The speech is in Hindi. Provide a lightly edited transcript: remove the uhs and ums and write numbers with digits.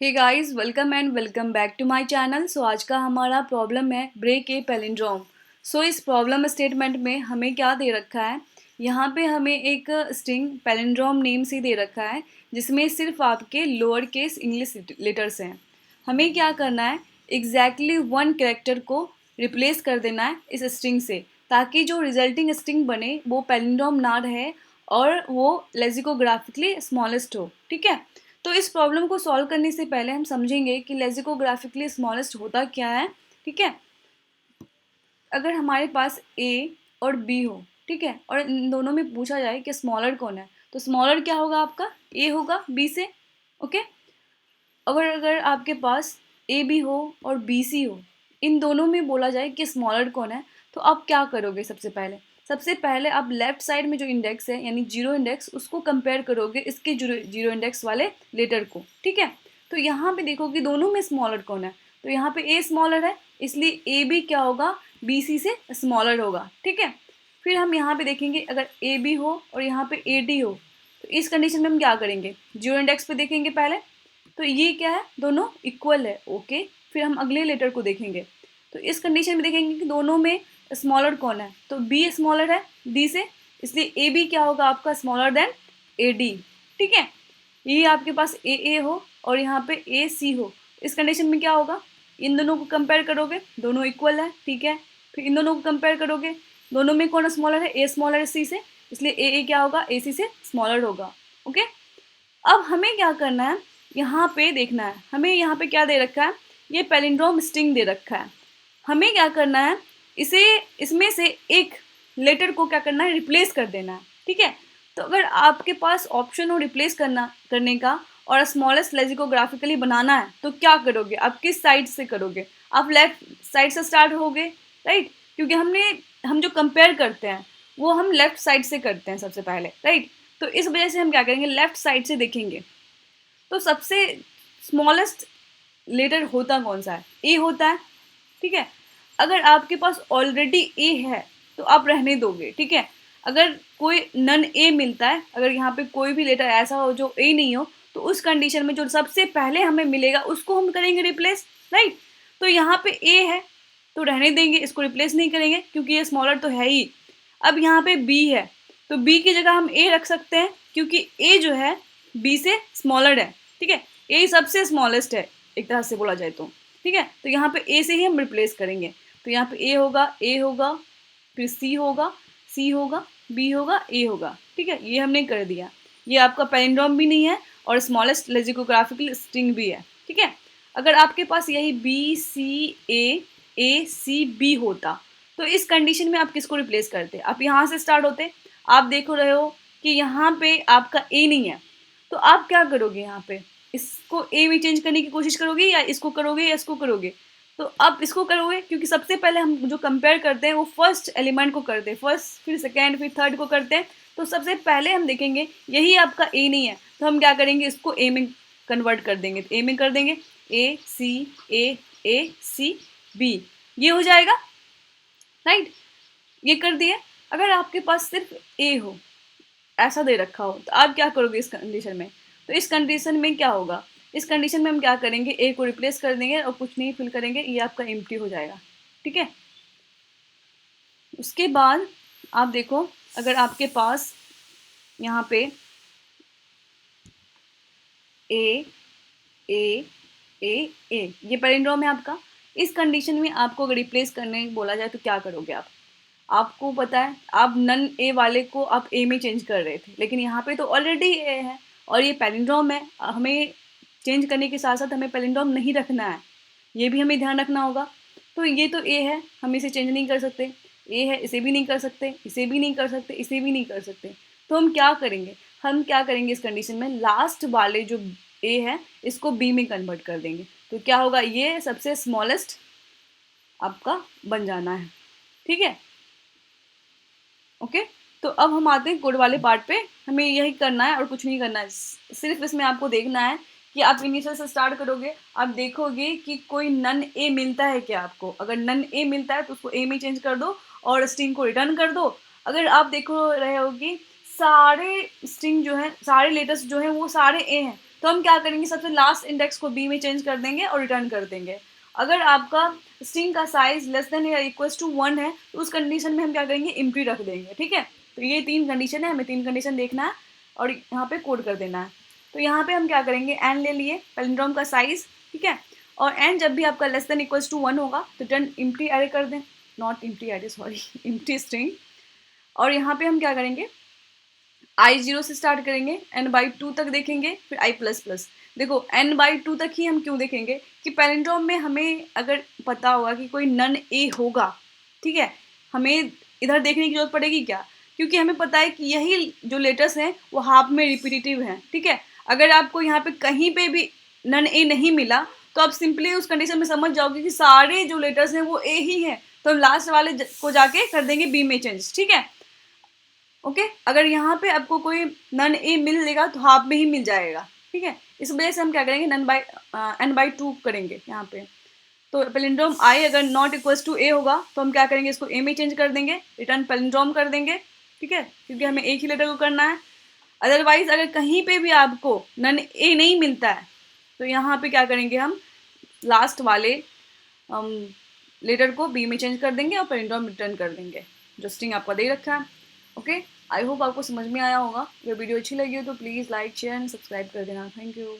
Hey guys, welcome and welcome back to my channel. So आज का हमारा प्रॉब्लम है ब्रेक ए पैलिंड्रोम। सो इस प्रॉब्लम स्टेटमेंट में हमें क्या दे रखा है। यहाँ पे हमें एक स्ट्रिंग पैलिंड्रोम नेम से दे रखा है जिसमें सिर्फ आपके लोअर केस इंग्लिश लेटर्स हैं। हमें क्या करना है, एग्जैक्टली वन कैरेक्टर को रिप्लेस कर देना है इस स्ट्रिंग से, ताकि जो रिजल्टिंग स्ट्रिंग बने वो पैलिंड्रोम ना रहे और वो लेक्सिकोग्राफिकली स्मॉलेस्ट हो। ठीक है, तो इस प्रॉब्लम को सॉल्व करने से पहले हम समझेंगे कि लेक्सिकोग्राफिकली स्मॉलेस्ट होता क्या है। ठीक है, अगर हमारे पास ए और बी हो, ठीक है, और इन दोनों में पूछा जाए कि स्मॉलर कौन है, तो स्मॉलर क्या होगा, आपका ए होगा बी से। ओके, अगर अगर आपके पास ए बी हो और बी सी हो, इन दोनों में बोला जाए कि स्मॉलर कौन है, तो आप क्या करोगे। सबसे पहले आप लेफ्ट साइड में जो इंडेक्स है यानी जीरो इंडेक्स, उसको कंपेयर करोगे इसके जीरो इंडेक्स वाले लेटर को। ठीक है, तो यहाँ पे देखो कि दोनों में स्मॉलर कौन है, तो यहाँ पे ए स्मॉलर है, इसलिए ए बी क्या होगा, बी सी से स्मॉलर होगा। ठीक है, फिर हम यहाँ पे देखेंगे अगर ए बी हो और यहाँ पे ए डी हो, तो इस कंडीशन में हम क्या करेंगे, जीरो इंडेक्स पे देखेंगे पहले, तो ये क्या है, दोनों इक्वल है। ओके, फिर हम अगले लेटर को देखेंगे, तो इस कंडीशन में देखेंगे कि दोनों में स्मॉलर कौन है, तो बी स्मॉलर है डी से, इसलिए ए बी क्या होगा आपका, स्मॉलर देन ए डी। ठीक है, ये आपके पास ए हो और यहाँ पे ए सी हो, इस कंडीशन में क्या होगा, इन दोनों को कंपेयर करोगे, दोनों इक्वल है। ठीक है, फिर इन दोनों को कंपेयर करोगे, दोनों में कौन स्मॉलर है, ए स्मॉलर है सी से, इसलिए ए क्या होगा, ए सी से स्मॉलर होगा। ओके, अब हमें क्या करना है, यहाँ पे देखना है, हमें यहाँ पे क्या दे रखा है, ये पैलिंड्रोम स्ट्रिंग दे रखा है। हमें क्या करना है, इसे इसमें से एक लेटर को क्या करना है, रिप्लेस कर देना है। ठीक है, तो अगर आपके पास ऑप्शन हो रिप्लेस करने का और स्मॉलेस्ट लेक्सिकोग्राफिकली बनाना है, तो क्या करोगे, आप किस साइड से करोगे, आप लेफ्ट साइड से स्टार्ट होगे, राइट, क्योंकि हम जो कंपेयर करते हैं वो हम लेफ्ट साइड से करते हैं सबसे पहले, राइट। तो इस वजह से हम क्या करेंगे, लेफ्ट साइड से देखेंगे, तो सबसे स्मॉलेस्ट लेटर होता कौन सा है, ए होता है। ठीक है, अगर आपके पास ऑलरेडी ए है तो आप रहने दोगे। ठीक है, अगर कोई नन ए मिलता है, अगर यहाँ पे कोई भी लेटर ऐसा हो जो ए नहीं हो, तो उस कंडीशन में जो सबसे पहले हमें मिलेगा उसको हम करेंगे रिप्लेस, राइट। तो यहाँ पे ए है तो रहने देंगे, इसको रिप्लेस नहीं करेंगे क्योंकि ये स्मॉलर तो है ही। अब यहाँ पे बी है, तो बी की जगह हम ए रख सकते हैं क्योंकि ए जो है बी से स्मॉलर है। ठीक है, ए सबसे स्मॉलेस्ट है एक तरह से बोला जाए तो। ठीक है, तो यहाँ पे ए से ही हम रिप्लेस करेंगे, तो यहाँ पे ए होगा, फिर सी होगा, सी होगा, बी होगा, ए होगा। ठीक है, ये हमने कर दिया, ये आपका पैलिंड्रोम भी नहीं है और स्मॉलेस्ट लेक्सिकोग्राफिकल स्ट्रिंग भी है। ठीक है, अगर आपके पास यही बी सी ए सी बी होता, तो इस कंडीशन में आप किसको रिप्लेस करते, आप यहाँ से स्टार्ट होते। आप देख रहे हो कि यहाँ पे आपका ए नहीं है, तो आप क्या करोगे, यहाँ पे इसको ए में चेंज करने की कोशिश करोगे या इसको करोगे या इसको करोगे, तो आप इसको करोगे क्योंकि सबसे पहले हम जो कंपेयर करते हैं वो फर्स्ट एलिमेंट को करते हैं, फर्स्ट फिर सेकेंड फिर थर्ड को करते हैं। तो सबसे पहले हम देखेंगे यही आपका ए नहीं है, तो हम क्या करेंगे, इसको ए में कन्वर्ट कर देंगे, तो ए में कर देंगे ए सी बी, ये हो जाएगा, राइट। ये कर दिए। अगर आपके पास सिर्फ ए हो, ऐसा दे रखा हो, तो आप क्या करोगे इस कंडीशन में, तो इस कंडीशन में क्या होगा, इस कंडीशन में हम क्या करेंगे, ए को रिप्लेस कर देंगे और कुछ नहीं फिल करेंगे, ये आपका एम्प्टी हो जाएगा। ठीक है, उसके बाद आप देखो अगर आपके पास यहाँ पे ए ए ए ए ये पैलिंड्रोम है आपका, इस कंडीशन में आपको अगर रिप्लेस करने बोला जाए तो क्या करोगे आप, आपको पता है आप नन ए वाले को आप ए में चेंज कर रहे थे, लेकिन यहाँ पे तो ऑलरेडी ए है और ये पैलिंड्रोम है, हमें चेंज करने के साथ साथ हमें पैलिंड्रोम नहीं रखना है, ये भी हमें ध्यान रखना होगा। तो ये तो ए है, हम इसे चेंज नहीं कर सकते, ए है इसे भी नहीं कर सकते, इसे भी नहीं कर सकते, इसे भी नहीं कर सकते, तो हम क्या करेंगे इस कंडीशन में, लास्ट वाले जो ए है इसको बी में कन्वर्ट कर देंगे, तो क्या होगा, ये सबसे स्मॉलेस्ट आपका बन जाना है। ठीक है, ओके, तो अब हम आते हैं कोड वाले पार्ट पे, हमें यही करना है और कुछ नहीं करना है, सिर्फ इसमें आपको देखना है कि आप इनिशियल से स्टार्ट करोगे, आप देखोगे कि कोई नन ए मिलता है क्या आपको, अगर नन ए मिलता है तो उसको ए में चेंज कर दो और स्ट्रिंग को रिटर्न कर दो। अगर आप देखो रहे हो कि सारे स्ट्रिंग जो है, सारे लेटर्स जो हैं वो सारे ए हैं, तो तो हम क्या करेंगे, सबसे लास्ट इंडेक्स को बी में चेंज कर देंगे और रिटर्न कर देंगे। अगर आपका स्ट्रिंग का साइज लेस देन या इक्वल टू 1 है तो उस कंडीशन में हम क्या करेंगे, एम्प्टी रख देंगे। ठीक है, तो ये 3 कंडीशन है, हमें 3 कंडीशन देखना है और यहाँ पे कोड कर देना है। तो यहाँ पे हम क्या करेंगे, एन ले लिए पैलिंड्रोम का साइज, ठीक है, और एन जब भी आपका लेस देन इक्वल टू 1 होगा तो रिटर्न एम्प्टी एरे कर दें, not empty array sorry empty string. और यहाँ पे हम क्या करेंगे, i0 से स्टार्ट करेंगे, n/2 तक देखेंगे, फिर i++। देखो n/2 तक ही हम क्यों देखेंगे कि पैलिंड्रोम में हमें अगर पता होगा कि कोई नन ए होगा, ठीक है, हमें इधर देखने की जरूरत पड़ेगी क्या, क्योंकि हमें पता है कि यही जो लेटर्स हैं वो हाफ में रिपीटेटिव हैं। ठीक है, अगर आपको यहाँ पे कहीं पे भी नन ए नहीं मिला तो आप सिंपली उस कंडीशन में समझ जाओगे कि सारे जो लेटर्स हैं वो ए ही हैं, तो हम लास्ट वाले को जाके कर देंगे बी में चेंज। ठीक है, ओके, अगर यहाँ पे आपको कोई नन ए मिलेगा तो हाफ में ही मिल जाएगा। ठीक है, इस वजह से हम क्या करेंगे, n/2 करेंगे यहाँ पे। तो पैलिंड्रोम आई अगर नॉट इक्वल्स टू ए होगा तो हम क्या करेंगे, इसको ए में चेंज कर देंगे, रिटर्न पैलिंड्रोम कर देंगे। ठीक है, क्योंकि हमें एक ही लेटर को करना है। अदरवाइज अगर कहीं पे भी आपको नन ए नहीं मिलता है तो यहाँ पे क्या करेंगे, हम लास्ट वाले लेटर को बी में चेंज कर देंगे और पैलिंड्रोम रिटर्न कर देंगे जो स्ट्रिंग आपका दे रखा है। ओके, आई होप आपको समझ में आया होगा। अगर वीडियो अच्छी लगी हो तो please like share and subscribe कर देना। Thank you.